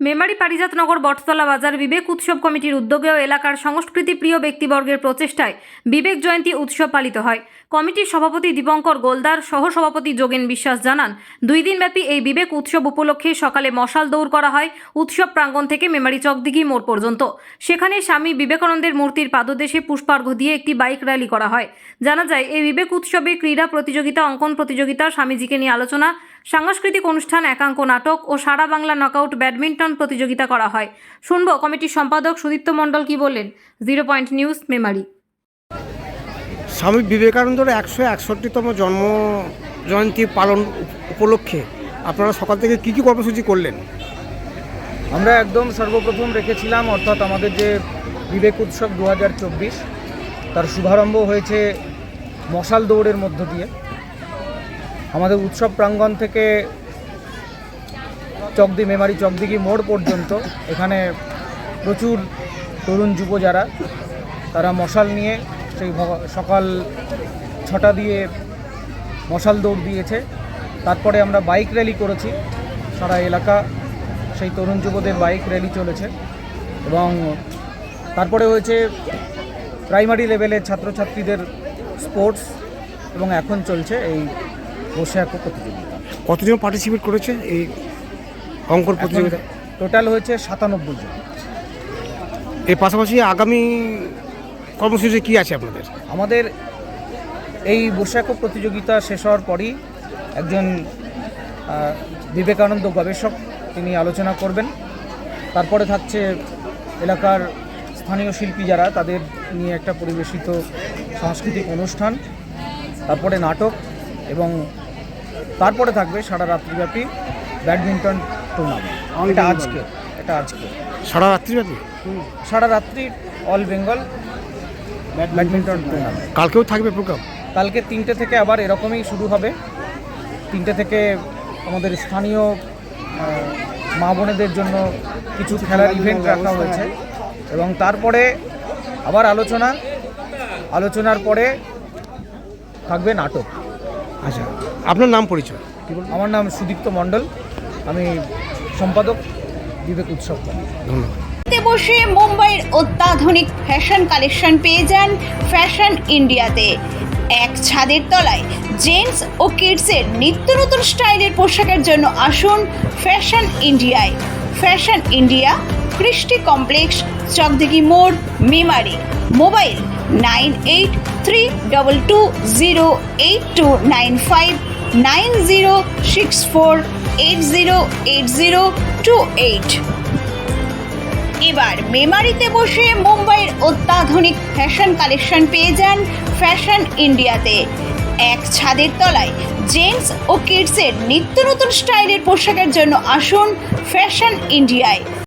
মেমারি পারিজাতনগর বটতলা বাজার বিবেক উৎসব কমিটির উদ্যোগে ও এলাকার সংস্কৃতি প্রিয় ব্যক্তিবর্গের প্রচেষ্টায় বিবেক জয়ন্তী উৎসব পালিত হয়। কমিটির সভাপতি দীপঙ্কর গোলদার, সহসভাপতি যোগেন বিশ্বাস জানান, 2 দিনব্যাপী এই বিবেক উৎসব উপলক্ষে সকালে মশাল দৌড় করা হয় উৎসব প্রাঙ্গণ থেকে মেমারি চকদিঘি মোড় পর্যন্ত। সেখানে স্বামী বিবেকানন্দের মূর্তির পাদদেশে পুষ্পার্ঘ্য দিয়ে একটি বাইক র্যালি করা হয়। জানা যায়, এই বিবেক উৎসবে ক্রীড়া প্রতিযোগিতা, অঙ্কন প্রতিযোগিতা, স্বামীজিকে নিয়ে আলোচনা, সাংস্কৃতিক অনুষ্ঠান, একাঙ্ক নাটক ও সারা বাংলা নকআউট ব্যাডমিন্টন প্রতিযোগিতা করা হয়। শুনবো কমিটির সম্পাদক সুদীপ্ত মণ্ডল কি বললেন। 0 পয়েন্ট নিউজ, মেমারি। স্বামী বিবেকানন্দের 161তম জন্ম জয়ন্তী পালন উপলক্ষে আপনারা সকাল থেকে কী কর্মসূচি করলেন? আমরা একদম সর্বপ্রথম রেখেছিলাম, অর্থাৎ আমাদের যে বিবেক উৎসব 2024 তার শুভারম্ভ হয়েছে মশাল দৌড়ের মধ্য দিয়ে। আমাদের উৎসব প্রাঙ্গণ থেকে মেমারি চকদিঘি মোড় পর্যন্ত এখানে প্রচুর তরুণ যুব যারা তারা মশাল নিয়ে সেই সকাল 6টা দিয়ে মশাল দৌড় দিয়েছে। তারপরে আমরা বাইক র্যালি করেছি, সারা এলাকা সেই তরুণ যুবদের বাইক র্যালি চলেছে। এবং তারপরে হয়েছে প্রাইমারি লেভেলের ছাত্রছাত্রীদের স্পোর্টস, এবং এখন চলছে এই বসে আঁকো প্রতিযোগিতা। কতজন পার্টিসিপেট করেছে এই অঙ্কন প্রতিযোগিতা? টোটাল হয়েছে 97 জন। এর পাশাপাশি আগামী কর্মসূচি কী আছে আপনাদের? আমাদের এই বসে আঁকো প্রতিযোগিতা শেষ হওয়ার পরই একজন বিবেকানন্দ গবেষক তিনি আলোচনা করবেন। তারপরে থাকছে এলাকার স্থানীয় শিল্পী যারা, তাদের নিয়ে একটা পরিবেশিত সাংস্কৃতিক অনুষ্ঠান, তারপরে নাটক, এবং তারপরে থাকবে সারা রাত্রিব্যাপী ব্যাডমিন্টন টুর্নামেন্ট। এটা আজকে সারা রাত্রিব্যাপী? সারা রাত্রি অল বেঙ্গল ব্যাডমিন্টন টুর্নামেন্ট। কালকেও থাকবে প্রোগ্রাম? কালকে 3টে থেকে আবার এরকমই শুরু হবে। 3টে থেকে আমাদের স্থানীয় মা বোনেদের জন্য কিছু খেলার ইভেন্ট রাখা হয়েছে, এবং তারপরে আবার আলোচনার পরে থাকবে নাটক। আচ্ছা, আপনার নাম পরিচয়? আমার নাম সুদীপ্ত মণ্ডল, আমি সম্পাদক বিবেক উৎসব। ধন্যবাদ। বসে মুম্বাইয়ের অত্যাধুনিক ফ্যাশন কালেকশন পেয়ে যান ফ্যাশন ইন্ডিয়াতে। এক ছাদের তলায় জেন্টস ও কিডসের নিত্য নতুন স্টাইলের পোশাকের জন্য আসুন ফ্যাশন ইন্ডিয়ায়। ফ্যাশন ইন্ডিয়া, কৃষ্টি কমপ্লেক্স, চকদিঘি মোড়, মেমারি। মোবাইল 9832208295 9064808028। এবার মেমারিতে বসে মুম্বাইয়ের অত্যাধুনিক ফ্যাশন কালেকশন পেয়ে যান ফ্যাশন ইন্ডিয়াতে। এক ছাদের তলায় জেন্টস ও কিডসের নিত্য নতুন স্টাইলের পোশাকের জন্য আসুন ফ্যাশন ইন্ডিয়ায়।